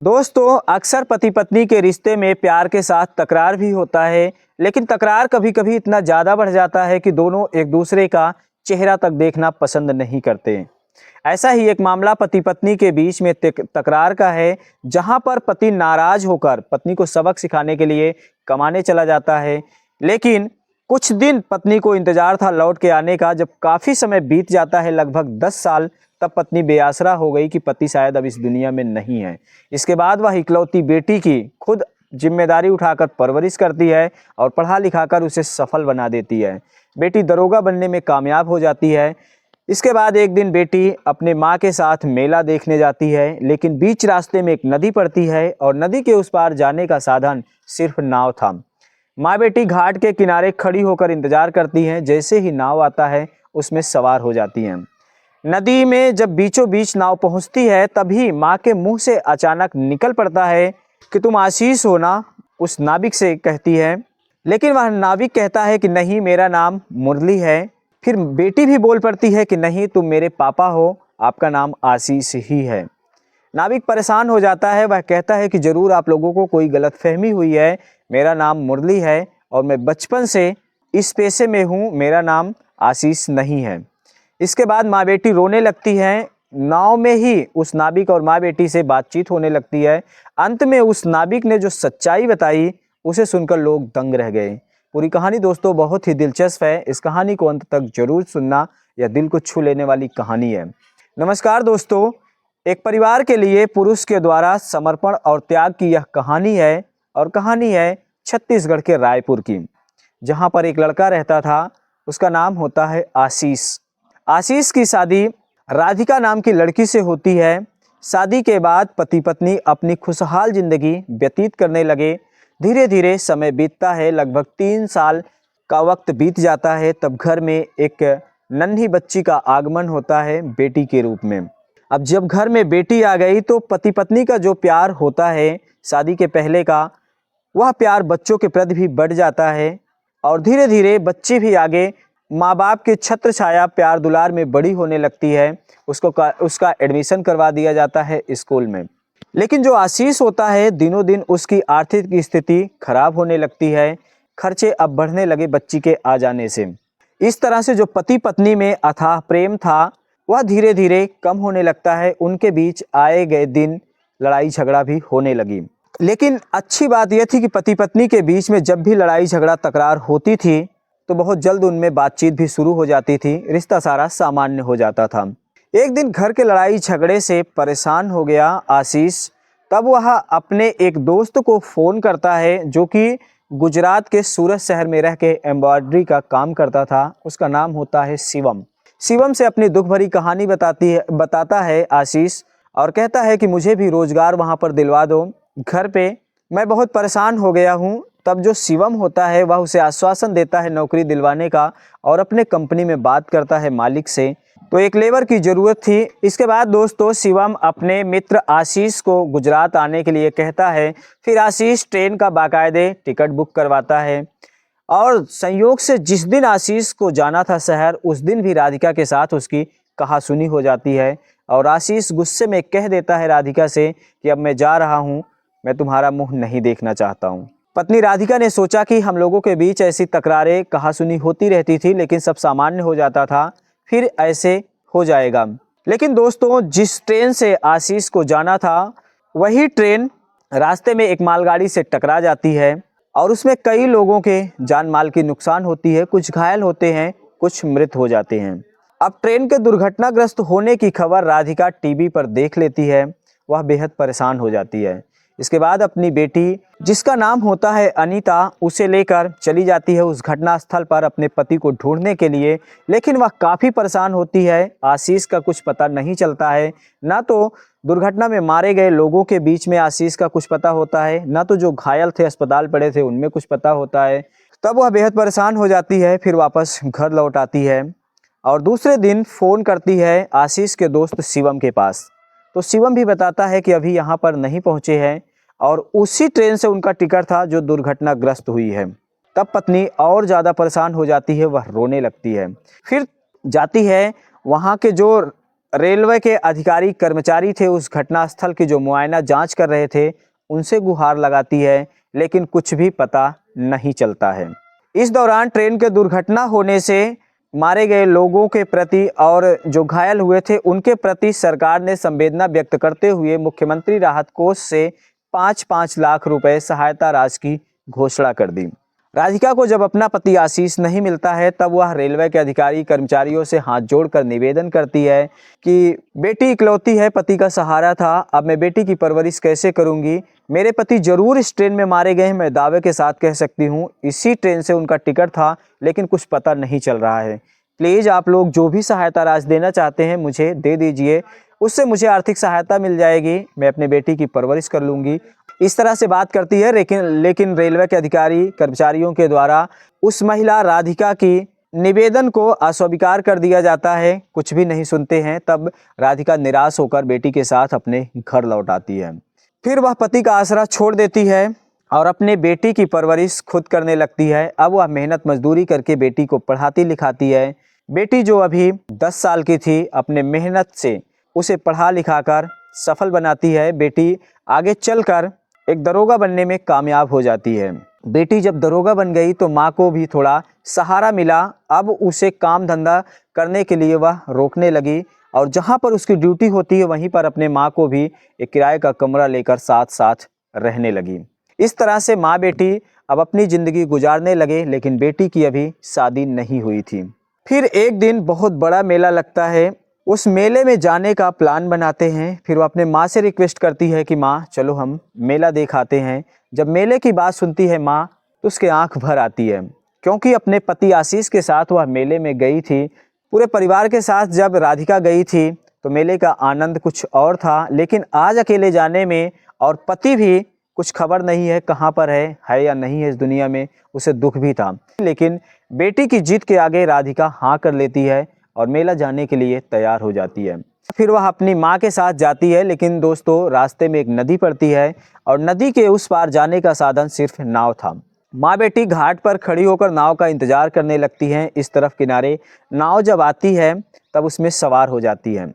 दोस्तों, अक्सर पति पत्नी के रिश्ते में प्यार के साथ तकरार भी होता है। लेकिन तकरार कभी कभी इतना ज़्यादा बढ़ जाता है कि दोनों एक दूसरे का चेहरा तक देखना पसंद नहीं करते। ऐसा ही एक मामला पति पत्नी के बीच में तकरार का है, जहां पर पति नाराज होकर पत्नी को सबक सिखाने के लिए कमाने चला जाता है। लेकिन कुछ दिन पत्नी को इंतजार था लौट के आने का। जब काफ़ी समय बीत जाता है, लगभग 10 साल, तब पत्नी बेआसरा हो गई कि पति शायद अब इस दुनिया में नहीं है। इसके बाद वह इकलौती बेटी की खुद जिम्मेदारी उठाकर परवरिश करती है और पढ़ा लिखाकर उसे सफल बना देती है। बेटी दरोगा बनने में कामयाब हो जाती है। इसके बाद एक दिन बेटी अपने माँ के साथ मेला देखने जाती है, लेकिन बीच रास्ते में एक नदी पड़ती है और नदी के उस पार जाने का साधन सिर्फ नाव था। माँ बेटी घाट के किनारे खड़ी होकर इंतजार करती हैं। जैसे ही नाव आता है, उसमें सवार हो जाती हैं। नदी में जब बीचों बीच नाव पहुंचती है, तभी माँ के मुंह से अचानक निकल पड़ता है कि तुम आशीष हो ना, उस नाविक से कहती है। लेकिन वह नाविक कहता है कि नहीं, मेरा नाम मुरली है। फिर बेटी भी बोल पड़ती है कि नहीं, तुम मेरे पापा हो, आपका नाम आशीष ही है। नाविक परेशान हो जाता है। वह कहता है कि ज़रूर आप लोगों को कोई गलतफहमी हुई है। मेरा नाम मुरली है और मैं बचपन से इस पेशे में हूँ, मेरा नाम आशीष नहीं है। इसके बाद माँ बेटी रोने लगती हैं। नाव में ही उस नाविक और माँ बेटी से बातचीत होने लगती है। अंत में उस नाविक ने जो सच्चाई बताई, उसे सुनकर लोग दंग रह गए। पूरी कहानी दोस्तों बहुत ही दिलचस्प है। इस कहानी को अंत तक जरूर सुनना, यह दिल को छू लेने वाली कहानी है। नमस्कार दोस्तों, एक परिवार के लिए पुरुष के द्वारा समर्पण और त्याग की यह कहानी है। और कहानी है छत्तीसगढ़ के रायपुर की, जहाँ पर एक लड़का रहता था। उसका नाम होता है आशीष। आशीष की शादी राधिका नाम की लड़की से होती है। शादी के बाद पति पत्नी अपनी खुशहाल जिंदगी व्यतीत करने लगे। धीरे धीरे समय बीतता है। लगभग 3 साल का वक्त बीत जाता है। तब घर में एक नन्ही बच्ची का आगमन होता है, बेटी के रूप में। अब जब घर में बेटी आ गई, तो पति पत्नी का जो प्यार होता है शादी के पहले का, वह प्यार बच्चों के प्रति भी बढ़ जाता है। और धीरे धीरे बच्ची भी आगे माँ बाप के छत्र छाया प्यार दुलार में बड़ी होने लगती है। उसका एडमिशन करवा दिया जाता है स्कूल में। लेकिन जो आशीष होता है, दिनों दिन उसकी आर्थिक स्थिति खराब होने लगती है। खर्चे अब बढ़ने लगे बच्ची के आ जाने से। इस तरह से जो पति पत्नी में अथाह प्रेम था, वह धीरे धीरे कम होने लगता है। उनके बीच आए गए दिन लड़ाई झगड़ा भी होने लगी। लेकिन अच्छी बात यह थी कि पति पत्नी के बीच में जब भी लड़ाई झगड़ा तकरार होती थी, तो बहुत जल्द उनमें बातचीत भी शुरू हो जाती थी। रिश्ता सारा सामान्य हो जाता था। एक दिन घर के लड़ाई झगड़े से परेशान हो गया आशीष। तब वह अपने एक दोस्त को फ़ोन करता है, जो कि गुजरात के सूरत शहर में रह के एम्ब्रॉयडरी का काम करता था। उसका नाम होता है शिवम। शिवम से अपनी दुख भरी कहानी बताता है आशीष, और कहता है कि मुझे भी रोज़गार वहाँ पर दिलवा दो, घर पे मैं बहुत परेशान हो गया हूँ। तब जो शिवम होता है, वह उसे आश्वासन देता है नौकरी दिलवाने का, और अपने कंपनी में बात करता है मालिक से। तो एक लेबर की ज़रूरत थी। इसके बाद दोस्तों शिवम अपने मित्र आशीष को गुजरात आने के लिए कहता है। फिर आशीष ट्रेन का बाकायदे टिकट बुक करवाता है। और संयोग से जिस दिन आशीष को जाना था शहर, उस दिन भी राधिका के साथ उसकी कहासुनी हो जाती है। और आशीष गुस्से में कह देता है राधिका से कि अब मैं जा रहा हूँ, मैं तुम्हारा मुँह नहीं देखना चाहता हूँ। पत्नी राधिका ने सोचा कि हम लोगों के बीच ऐसी तकरारें कहासुनी होती रहती थी, लेकिन सब सामान्य हो जाता था, फिर ऐसे हो जाएगा। लेकिन दोस्तों जिस ट्रेन से आशीष को जाना था, वही ट्रेन रास्ते में एक मालगाड़ी से टकरा जाती है। और उसमें कई लोगों के जान माल की नुकसान होती है। कुछ घायल होते हैं, कुछ मृत हो जाते हैं। अब ट्रेन के दुर्घटनाग्रस्त होने की खबर राधिका टीवी पर देख लेती है। वह बेहद परेशान हो जाती है। इसके बाद अपनी बेटी, जिसका नाम होता है अनीता, उसे लेकर चली जाती है उस घटना स्थल पर अपने पति को ढूंढने के लिए। लेकिन वह काफ़ी परेशान होती है। आशीष का कुछ पता नहीं चलता है। ना तो दुर्घटना में मारे गए लोगों के बीच में आशीष का कुछ पता होता है, ना तो जो घायल थे, अस्पताल पड़े थे, उनमें कुछ पता होता है। तब वह बेहद परेशान हो जाती है। फिर वापस घर लौट आती है और दूसरे दिन फ़ोन करती है आशीष के दोस्त शिवम के पास। तो शिवम भी बताता है कि अभी यहाँ पर नहीं पहुँचे हैं, और उसी ट्रेन से उनका टिकट था जो दुर्घटनाग्रस्त हुई है। तब पत्नी और ज़्यादा परेशान हो जाती है। वह रोने लगती है। फिर जाती है वहाँ के जो रेलवे के अधिकारी कर्मचारी थे उस घटनास्थल की जो मुआयना जांच कर रहे थे उनसे गुहार लगाती है, लेकिन कुछ भी पता नहीं चलता है। इस दौरान ट्रेन के दुर्घटना होने से मारे गए लोगों के प्रति और जो घायल हुए थे उनके प्रति सरकार ने संवेदना व्यक्त करते हुए मुख्यमंत्री राहत कोष से 5-5 लाख रुपए सहायता राशि की घोषणा कर दी। राधिका को जब अपना पति आशीष नहीं मिलता है तब वह रेलवे के अधिकारी कर्मचारियों से हाथ जोड़कर निवेदन करती है कि बेटी इकलौती है, पति का सहारा था, अब मैं बेटी की परवरिश कैसे करूंगी। मेरे पति जरूर इस ट्रेन में मारे गए हैं, मैं दावे के साथ कह सकती हूँ इसी ट्रेन से उनका टिकट था, लेकिन कुछ पता नहीं चल रहा है। प्लीज़ आप लोग जो भी सहायता राशि देना चाहते हैं मुझे दे दीजिए, उससे मुझे आर्थिक सहायता मिल जाएगी, मैं अपने बेटी की परवरिश कर लूँगी। इस तरह से बात करती है, लेकिन रेलवे के अधिकारी कर्मचारियों के द्वारा उस महिला राधिका की निवेदन को अस्वीकार कर दिया जाता है, कुछ भी नहीं सुनते हैं। तब राधिका निराश होकर बेटी के साथ अपने घर लौट आती है। फिर वह पति का आसरा छोड़ देती है और अपने बेटी की परवरिश खुद करने लगती है। अब वह मेहनत मजदूरी करके बेटी को पढ़ाती लिखाती है। बेटी जो अभी 10 साल की थी, अपने मेहनत से उसे पढ़ा लिखाकर सफल बनाती है। बेटी आगे चलकर एक दरोगा बनने में कामयाब हो जाती है। बेटी जब दरोगा बन गई तो माँ को भी थोड़ा सहारा मिला। अब उसे काम धंधा करने के लिए वह रोकने लगी और जहाँ पर उसकी ड्यूटी होती है वहीं पर अपने माँ को भी एक किराए का कमरा लेकर साथ साथ रहने लगी। इस तरह से माँ बेटी अब अपनी ज़िंदगी गुजारने लगे, लेकिन बेटी की अभी शादी नहीं हुई थी। फिर एक दिन बहुत बड़ा मेला लगता है, उस मेले में जाने का प्लान बनाते हैं। फिर वो अपने माँ से रिक्वेस्ट करती है कि माँ चलो हम मेला देख आते हैं। जब मेले की बात सुनती है माँ तो उसके आंख भर आती है, क्योंकि अपने पति आशीष के साथ वह मेले में गई थी। पूरे परिवार के साथ जब राधिका गई थी तो मेले का आनंद कुछ और था, लेकिन आज अकेले जाने में और पति भी कुछ खबर नहीं है कहाँ पर है या नहीं है इस दुनिया में, उसे दुख भी था। लेकिन बेटी की जिद के आगे राधिका हाँ कर लेती है और मेला जाने के लिए तैयार हो जाती है। फिर वह अपनी माँ के साथ जाती है, लेकिन दोस्तों रास्ते में एक नदी पड़ती है और नदी के उस पार जाने का साधन सिर्फ नाव था। माँ बेटी घाट पर खड़ी होकर नाव का इंतजार करने लगती हैं। इस तरफ किनारे नाव जब आती है तब उसमें सवार हो जाती है।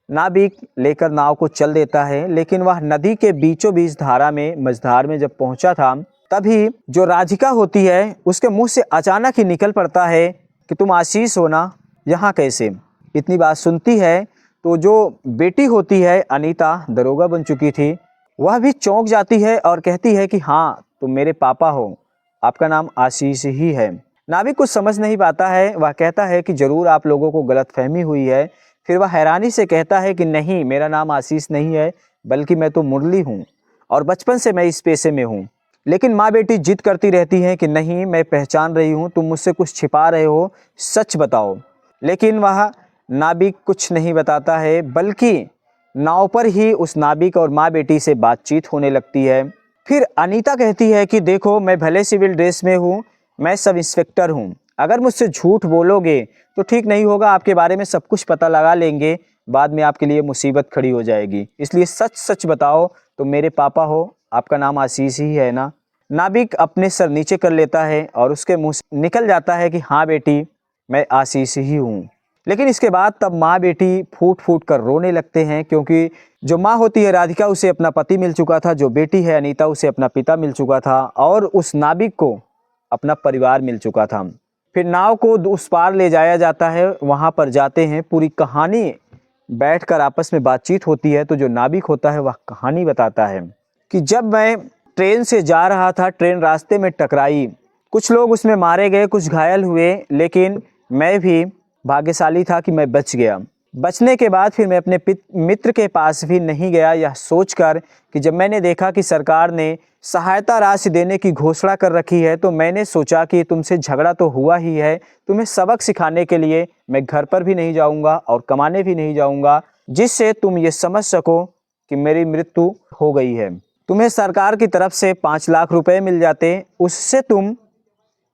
नाविक लेकर नाव को चल देता है, लेकिन वह नदी के बीचों बीच धारा में मझधार में जब पहुंचा था तभी जो राधिका होती है उसके मुंह से अचानक ही निकल पड़ता है कि तुम आशीष हो ना, यहाँ कैसे। इतनी बात सुनती है तो जो बेटी होती है अनीता, दरोगा बन चुकी थी, वह भी चौंक जाती है और कहती है कि हाँ तुम मेरे पापा हो, आपका नाम आशीष ही है। नाविक कुछ समझ नहीं पाता है, वह कहता है कि जरूर आप लोगों को गलतफहमी हुई है। फिर वह हैरानी से कहता है कि नहीं, मेरा नाम आशीष नहीं है, बल्कि मैं तो मुरली हूँ और बचपन से मैं इस पेशे में हूँ। लेकिन माँ बेटी जिद करती रहती हैं कि नहीं, मैं पहचान रही हूँ, तुम मुझसे कुछ छिपा रहे हो, सच बताओ। लेकिन वह नाविक कुछ नहीं बताता है, बल्कि नाव पर ही उस नाविक और माँ बेटी से बातचीत होने लगती है। फिर अनीता कहती है कि देखो, मैं भले सिविल ड्रेस में हूँ, मैं सब इंस्पेक्टर हूँ, अगर मुझसे झूठ बोलोगे तो ठीक नहीं होगा, आपके बारे में सब कुछ पता लगा लेंगे, बाद में आपके लिए मुसीबत खड़ी हो जाएगी, इसलिए सच सच बताओ, तुम मेरे पापा हो, आपका नाम आशीष ही है ना। नाविक अपने सर नीचे कर लेता है और उसके मुंह से निकल जाता है कि हाँ बेटी, मैं आशीष ही हूँ। लेकिन इसके बाद तब माँ बेटी फूट फूट कर रोने लगते हैं, क्योंकि जो माँ होती है राधिका उसे अपना पति मिल चुका था, जो बेटी है अनीता उसे अपना पिता मिल चुका था और उस नाविक को अपना परिवार मिल चुका था। फिर नाव को उस पार ले जाया जाता है, वहाँ पर जाते हैं, पूरी कहानी बैठकर आपस में बातचीत होती है। तो जो नाविक होता है वह कहानी बताता है कि जब मैं ट्रेन से जा रहा था, ट्रेन रास्ते में टकराई, कुछ लोग उसमें मारे गए, कुछ घायल हुए, लेकिन मैं भी भाग्यशाली था कि मैं बच गया। बचने के बाद फिर मैं अपने मित्र के पास भी नहीं गया, यह सोचकर कि जब मैंने देखा कि सरकार ने सहायता राशि देने की घोषणा कर रखी है तो मैंने सोचा कि तुमसे झगड़ा तो हुआ ही है, तुम्हें सबक सिखाने के लिए मैं घर पर भी नहीं जाऊंगा और कमाने भी नहीं जाऊंगा, जिससे तुम ये समझ सको कि मेरी मृत्यु हो गई है। तुम्हें सरकार की तरफ से 5 लाख रुपए मिल जाते, उससे तुम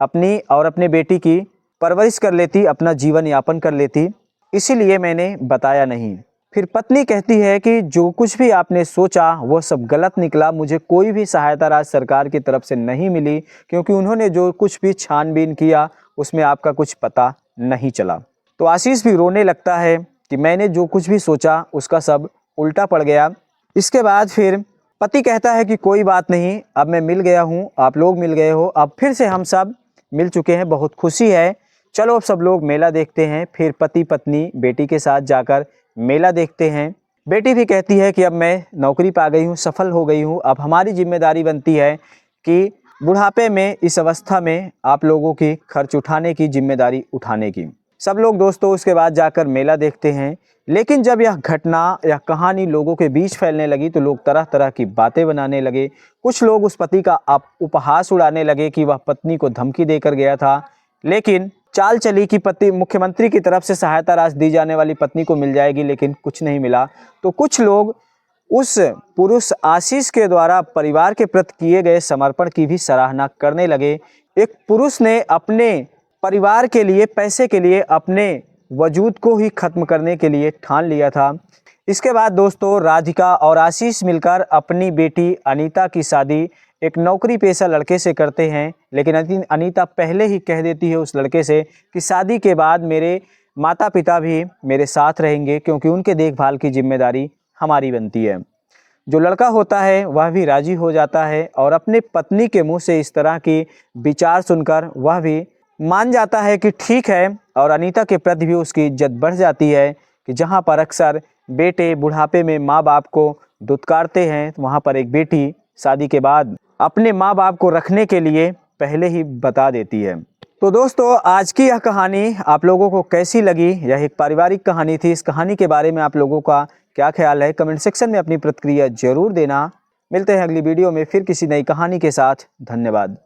अपनी और अपने बेटी की परवरिश कर लेती, अपना जीवन यापन कर लेती, इसीलिए मैंने बताया नहीं। फिर पत्नी कहती है कि जो कुछ भी आपने सोचा वो सब गलत निकला, मुझे कोई भी सहायता राशि सरकार की तरफ से नहीं मिली, क्योंकि उन्होंने जो कुछ भी छानबीन किया उसमें आपका कुछ पता नहीं चला। तो आशीष भी रोने लगता है कि मैंने जो कुछ भी सोचा उसका सब उल्टा पड़ गया। इसके बाद फिर पति कहता है कि कोई बात नहीं, अब मैं मिल गया हूँ, आप लोग मिल गए हो, अब फिर से हम सब मिल चुके हैं, बहुत खुशी है, चलो अब सब लोग मेला देखते हैं। फिर पति पत्नी बेटी के साथ जाकर मेला देखते हैं। बेटी भी कहती है कि अब मैं नौकरी पा गई हूँ, सफल हो गई हूँ, अब हमारी जिम्मेदारी बनती है कि बुढ़ापे में, इस अवस्था में आप लोगों की खर्च उठाने की जिम्मेदारी उठाने की। सब लोग दोस्तों उसके बाद जाकर मेला देखते हैं। लेकिन जब यह घटना या कहानी लोगों के बीच फैलने लगी तो लोग तरह तरह की बातें बनाने लगे। कुछ लोग उस पति का उपहास उड़ाने लगे कि वह पत्नी को धमकी देकर गया था, लेकिन चाल चली कि पति मुख्यमंत्री की तरफ से सहायता राशि दी जाने वाली पत्नी को मिल जाएगी, लेकिन कुछ नहीं मिला। तो कुछ लोग उस पुरुष आशीष के द्वारा परिवार के प्रति किए गए समर्पण की भी सराहना करने लगे। एक पुरुष ने अपने परिवार के लिए, पैसे के लिए, अपने वजूद को ही खत्म करने के लिए ठान लिया था। इसके बाद दोस्तों राधिका और आशीष मिलकर अपनी बेटी अनीता की शादी एक नौकरी पेशा लड़के से करते हैं। लेकिन अनीता पहले ही कह देती है उस लड़के से कि शादी के बाद मेरे माता पिता भी मेरे साथ रहेंगे, क्योंकि उनके देखभाल की जिम्मेदारी हमारी बनती है। जो लड़का होता है वह भी राजी हो जाता है और अपने पत्नी के मुंह से इस तरह की विचार सुनकर वह भी मान जाता है कि ठीक है, और अनीता के प्रति भी उसकी इज्जत बढ़ जाती है कि जहां पर अक्सर बेटे बुढ़ापे में माँ बाप को दुत्कारते हैं, वहां पर एक बेटी शादी के बाद अपने माँ बाप को रखने के लिए पहले ही बता देती है। तो दोस्तों आज की यह कहानी आप लोगों को कैसी लगी? यह एक पारिवारिक कहानी थी। इस कहानी के बारे में आप लोगों का क्या ख्याल है? कमेंट सेक्शन में अपनी प्रतिक्रिया जरूर देना। मिलते हैं अगली वीडियो में फिर किसी नई कहानी के साथ। धन्यवाद।